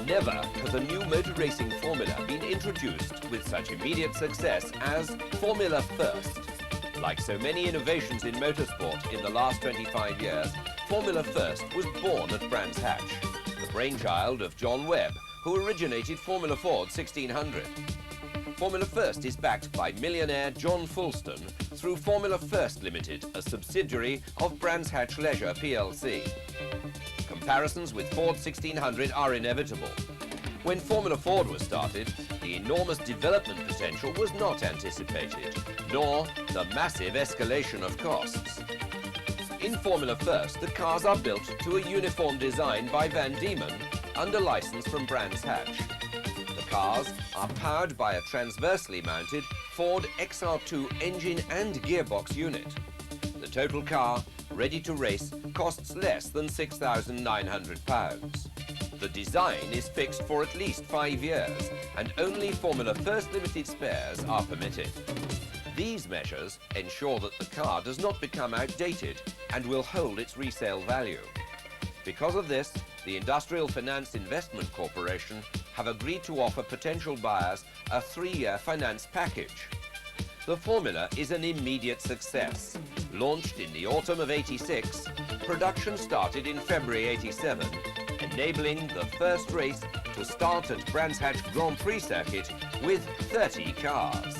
Never has a new motor racing formula been introduced with such immediate success as Formula First. Like so many innovations in motorsport in the last 25 years, Formula First was born at Brands Hatch, the brainchild of John Webb, who originated Formula Ford 1600. Formula First is backed by millionaire John Fulston through Formula First Limited, a subsidiary of Brands Hatch Leisure plc. Comparisons with Ford 1600 are inevitable. When Formula Ford was started, the enormous development potential was not anticipated, nor the massive escalation of costs. In Formula First, the cars are built to a uniform design by Van Diemen under license from Brands Hatch. The cars are powered by a transversely mounted Ford XR2 engine and gearbox unit. The total car, ready to race, costs less than £6,900. The design is fixed for at least 5 years, and only Formula First Limited spares are permitted. These measures ensure that the car does not become outdated and will hold its resale value. Because of this, the Industrial Finance Investment Corporation have agreed to offer potential buyers a 3-year finance package. The formula is an immediate success. Launched in the autumn of '86, production started in February '87, enabling the first race to start at Brands Hatch Grand Prix circuit with 30 cars.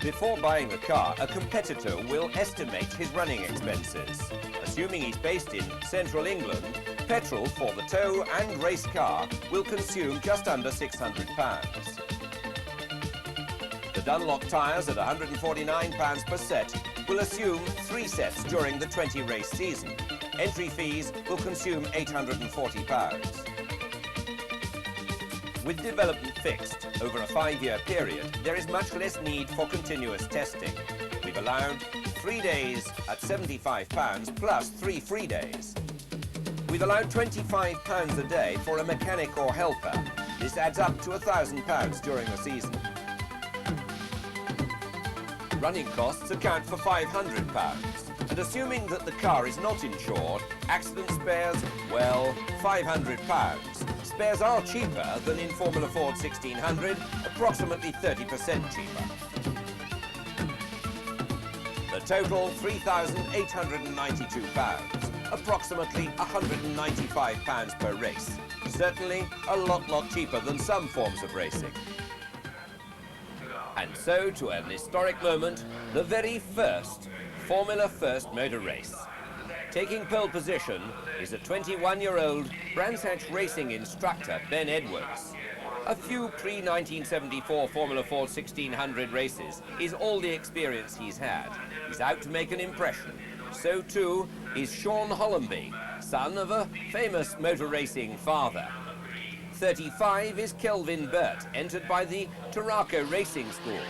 Before buying the car, a competitor will estimate his running expenses. Assuming he's based in central England, petrol for the tow and race car will consume just under £600. The Dunlop tyres at £149 per set will assume 3 sets during the 20-race season. Entry fees will consume £840. With development fixed over a 5-year period, there is much less need for continuous testing. We've allowed 3 days at £75 plus 3 free days. We've allowed £25 a day for a mechanic or helper. This adds up to £1,000 during the season. Running costs account for £500, and assuming that the car is not insured, accident spares, well, £500. Spares are cheaper than in Formula Ford 1600, approximately 30% cheaper. The total, £3,892, approximately £195 per race. Certainly a lot cheaper than some forms of racing. And so, to an historic moment, the very first Formula First motor race. Taking pole position is a 21-year-old Brands Hatch racing instructor, Ben Edwards. A few pre-1974 Formula Ford 1600 races is all the experience he's had. He's out to make an impression. So too is Sean Hollenby, son of a famous motor racing father. 35 is Kelvin Burt, entered by the Tarraco Racing School.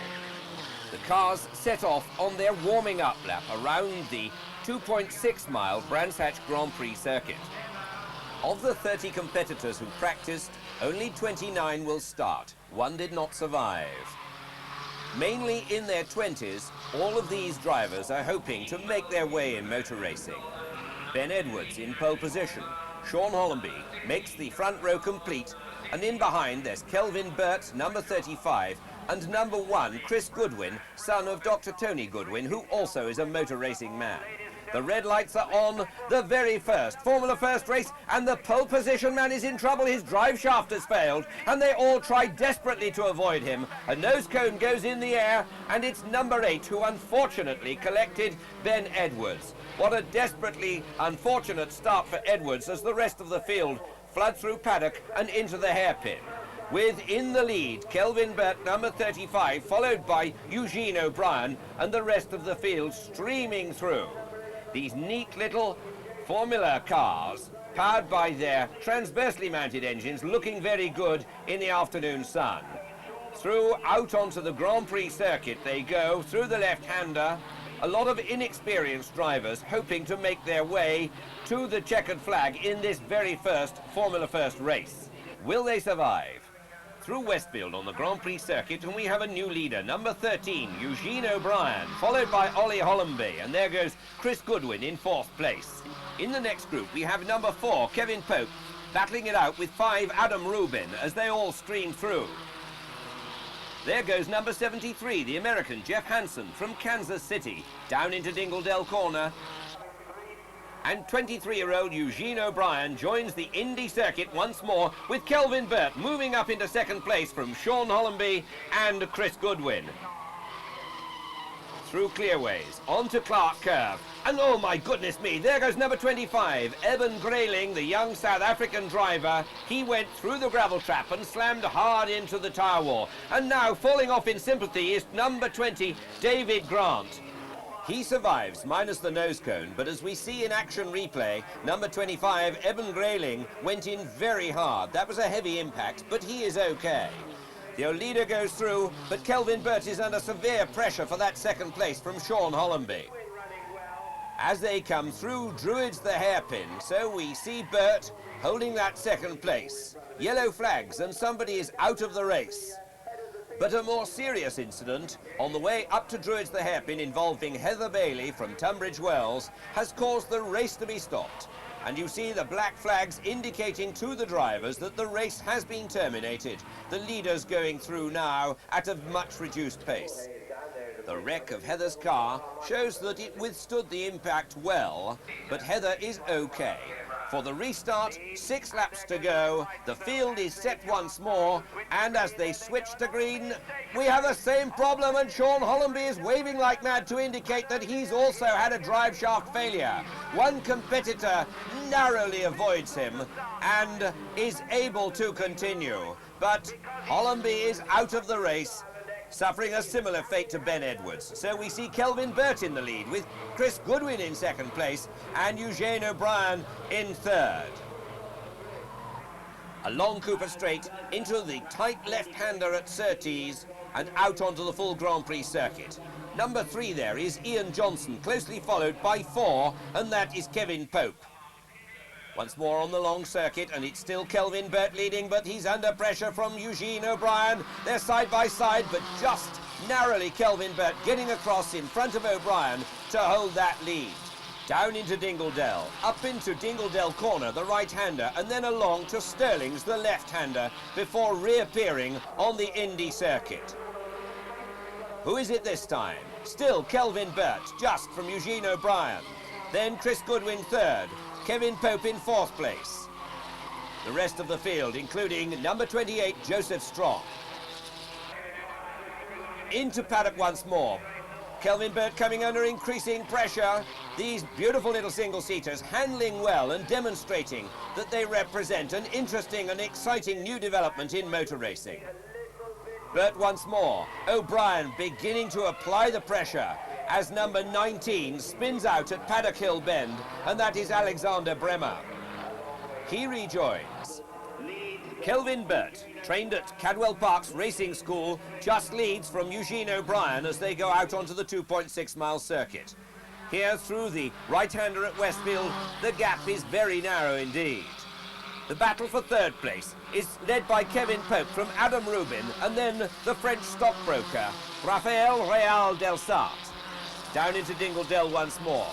The cars set off on their warming-up lap around the 2.6-mile Brands Hatch Grand Prix circuit. Of the 30 competitors who practiced, only 29 will start. One did not survive. Mainly in their 20s, all of these drivers are hoping to make their way in motor racing. Ben Edwards in pole position. Sean Hollenby makes the front row complete, and in behind there's Kelvin Burt, number 35, and number 1, Chris Goodwin, son of Dr. Tony Goodwin, who also is a motor racing man. The red lights are on, the very first Formula First race, and the pole position man is in trouble. His drive shaft has failed, and they all try desperately to avoid him. A nose cone goes in the air, and it's number 8 who unfortunately collected Ben Edwards. What a desperately unfortunate start for Edwards as the rest of the field flood through paddock and into the hairpin. With in the lead, Kelvin Burt, number 35, followed by Eugene O'Brien, and the rest of the field streaming through. These neat little Formula cars powered by their transversely mounted engines, looking very good in the afternoon sun. Through out onto the Grand Prix circuit they go, through the left-hander. A lot of inexperienced drivers hoping to make their way to the checkered flag in this very first Formula First race. Will they survive? Through Westfield on the Grand Prix circuit, and we have a new leader, number 13, Eugene O'Brien, followed by Ollie Hollenby, and there goes Chris Goodwin in 4th place. In the next group, we have number 4, Kevin Pope, battling it out with 5, Adam Rubin, as they all stream through. There goes number 73, the American Jeff Hansen from Kansas City, down into Dingledell Corner. And 23-year-old Eugene O'Brien joins the Indy circuit once more, with Kelvin Burt moving up into 2nd place from Sean Hollenby and Chris Goodwin. Through Clearways, onto Clark Curve, and oh my goodness me, there goes number 25, Eben Grayling, the young South African driver. He went through the gravel trap and slammed hard into the tyre wall. And now, falling off in sympathy, is number 20, David Grant. He survives, minus the nose cone, but as we see in action replay, number 25, Eben Grayling, went in very hard. That was a heavy impact, but he is okay. The leader goes through, but Kelvin Burt is under severe pressure for that 2nd place from Sean Hollenby. As they come through Druids the hairpin, so we see Burt holding that 2nd place. Yellow flags and somebody is out of the race. But a more serious incident on the way up to Druids the hairpin involving Heather Bailey from Tunbridge Wells has caused the race to be stopped. And you see the black flags indicating to the drivers that the race has been terminated. The leaders going through now at a much reduced pace. The wreck of Heather's car shows that it withstood the impact well, but Heather is okay. For the restart, 6 laps to go, the field is set once more, and as they switch to green, we have the same problem, and Sean Hollenby is waving like mad to indicate that he's also had a drive shaft failure. One competitor narrowly avoids him and is able to continue, but Hollenby is out of the race, suffering a similar fate to Ben Edwards. So we see Kelvin Burt in the lead, with Chris Goodwin in 2nd place and Eugene O'Brien in 3rd. Along Cooper Straight into the tight left-hander at Surtees and out onto the full Grand Prix circuit. Number 3 there is Ian Johnson, closely followed by 4, and that is Kevin Pope. Once more on the long circuit, and it's still Kelvin Burt leading, but he's under pressure from Eugene O'Brien. They're side by side, but just narrowly Kelvin Burt getting across in front of O'Brien to hold that lead. Down into Dingledell, up into Dingledell Corner, the right-hander, and then along to Stirling's, the left-hander, before reappearing on the Indy circuit. Who is it this time? Still Kelvin Burt, just from Eugene O'Brien. Then Chris Goodwin 3rd. Kevin Pope in 4th place. The rest of the field, including number 28, Joseph Strong. Into paddock once more. Kelvin Burt coming under increasing pressure. These beautiful little single-seaters handling well and demonstrating that they represent an interesting and exciting new development in motor racing. Burt once more. O'Brien beginning to apply the pressure as number 19 spins out at Paddock Hill Bend, and that is Alexander Bremer. He rejoins. Kelvin Burt, trained at Cadwell Park's Racing School, just leads from Eugene O'Brien as they go out onto the 2.6-mile circuit. Here through the right-hander at Westfield, the gap is very narrow indeed. The battle for 3rd place is led by Kevin Pope from Adam Rubin, and then the French stockbroker, Raphael Real del Sart. Down into Dingledell once more.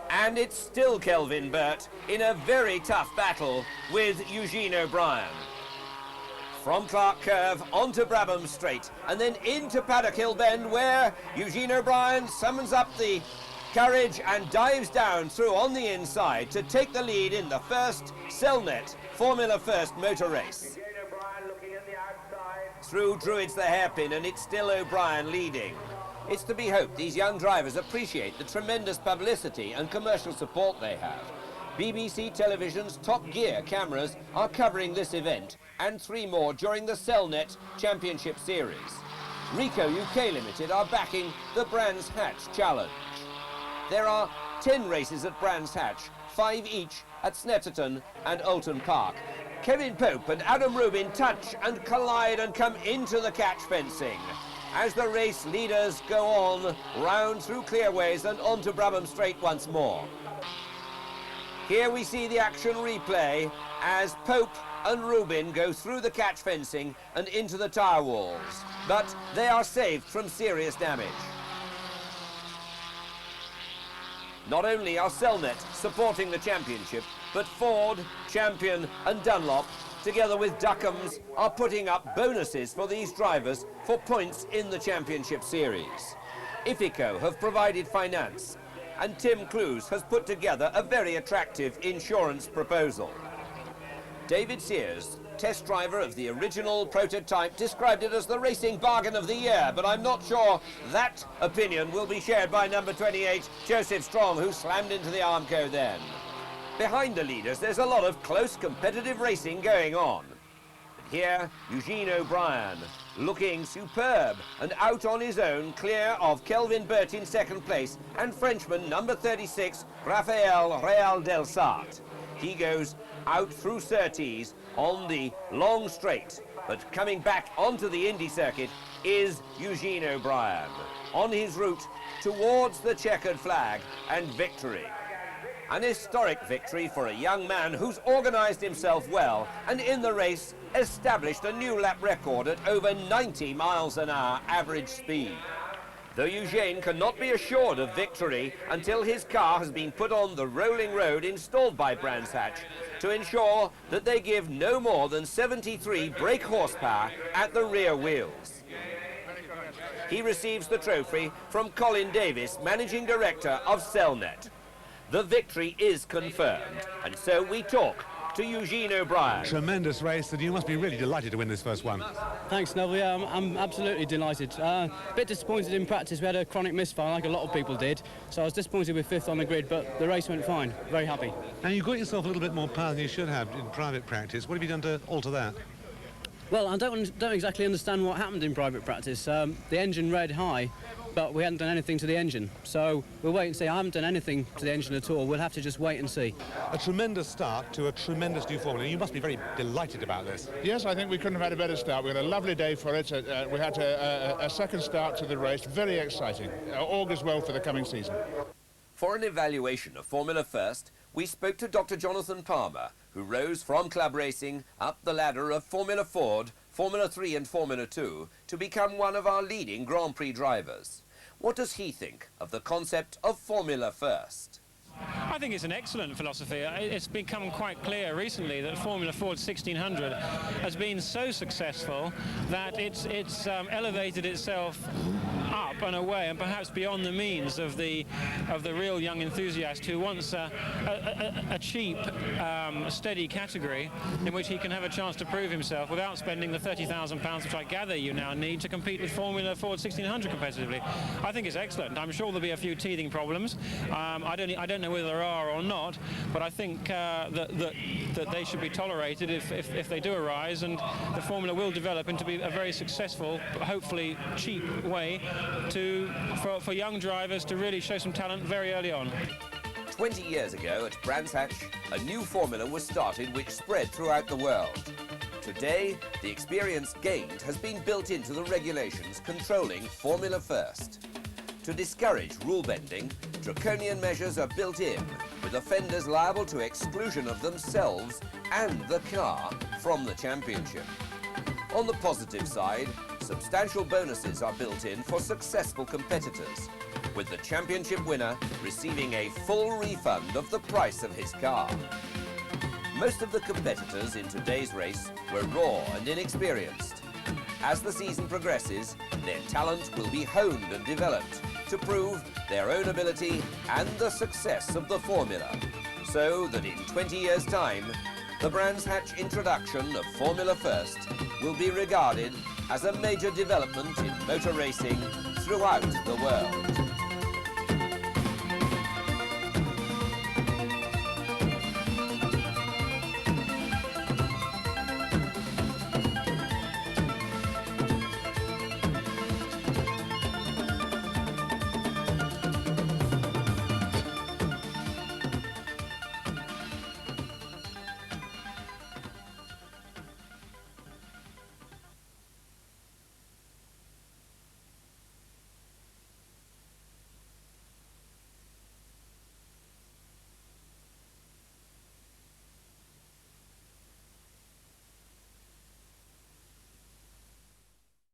And it's still Kelvin Burt in a very tough battle with Eugene O'Brien. From Clark Curve onto Brabham Straight and then into Paddock Hill Bend, where Eugene O'Brien summons up the courage and dives down through on the inside to take the lead in the first Cellnet Formula First motor race. Through Druids the hairpin, and it's still O'Brien leading. It's to be hoped these young drivers appreciate the tremendous publicity and commercial support they have. BBC Television's Top Gear cameras are covering this event and 3 more during the Cellnet Championship Series. Ricoh UK Limited are backing the Brands Hatch Challenge. There are 10 races at Brands Hatch, 5 each at Snetterton and Oulton Park. Kevin Pope and Adam Rubin touch and collide and come into the catch fencing as the race leaders go on round through Clearways and onto Brabham Straight once more. Here we see the action replay as Pope and Rubin go through the catch fencing and into the tyre walls, but they are saved from serious damage. Not only are Cellnet supporting the championship, but Ford, Champion and Dunlop, together with Duckham's, are putting up bonuses for these drivers for points in the championship series. Ifico have provided finance, and Tim Clews has put together a very attractive insurance proposal. David Sears, test driver of the original prototype, described it as the racing bargain of the year, but I'm not sure that opinion will be shared by number 28, Joseph Strong, who slammed into the Armco then. Behind the leaders, there's a lot of close competitive racing going on. But here, Eugene O'Brien, looking superb and out on his own, clear of Kelvin Burt in second place and Frenchman number 36, Raphael Real del Sart. He goes out through Surtees on the long straight, but coming back onto the Indy circuit is Eugene O'Brien on his route towards the checkered flag and victory. An historic victory for a young man who's organised himself well and in the race established a new lap record at over 90 miles an hour average speed. Though Eugene cannot be assured of victory until his car has been put on the rolling road installed by Brands Hatch to ensure that they give no more than 73 brake horsepower at the rear wheels. He receives the trophy from Colin Davis, Managing Director of Cellnet. The victory is confirmed, and so we talk to Eugene O'Brien. Tremendous race, and you must be really delighted to win this first one. Thanks, Neville. Yeah, I'm absolutely delighted. A bit disappointed in practice. We had a chronic misfire, like a lot of people did, so I was disappointed with 5th on the grid, but the race went fine. Very happy. Now, you got yourself a little bit more power than you should have in private practice. What have you done to alter that? Well, I don't exactly understand what happened in private practice. The engine read high, but we hadn't done anything to the engine. So we'll wait and see. I haven't done anything to the engine at all. We'll have to just wait and see. A tremendous start to a tremendous new formula. You must be very delighted about this. Yes, I think we couldn't have had a better start. We had a lovely day for it. We had a second start to the race. Very exciting. Augurs well for the coming season. For an evaluation of Formula First, we spoke to Dr. Jonathan Palmer, who rose from club racing up the ladder of Formula Ford, Formula 3 and Formula 2 to become one of our leading Grand Prix drivers. What does he think of the concept of Formula First? I think it's an excellent philosophy. It's become quite clear recently that Formula Ford 1600 has been so successful that it's elevated itself up and away and perhaps beyond the means of the real young enthusiast who wants a cheap, steady category in which he can have a chance to prove himself without spending the £30,000 which I gather you now need to compete with Formula Ford 1600 competitively. I think it's excellent. I'm sure there'll be a few teething problems. I don't know whether there are or not, but I think that they should be tolerated if they do arise, and the formula will develop into be a very successful, hopefully cheap way for young drivers to really show some talent very early on. 20 years ago at Brands Hatch, a new formula was started which spread throughout the world. Today, the experience gained has been built into the regulations controlling Formula First. To discourage rule bending, draconian measures are built in, with offenders liable to exclusion of themselves and the car from the championship. On the positive side, substantial bonuses are built in for successful competitors, with the championship winner receiving a full refund of the price of his car. Most of the competitors in today's race were raw and inexperienced. As the season progresses, their talent will be honed and developed to prove their own ability and the success of the formula, so that in 20 years' time, the Brands Hatch introduction of Formula First will be regarded as a major development in motor racing throughout the world.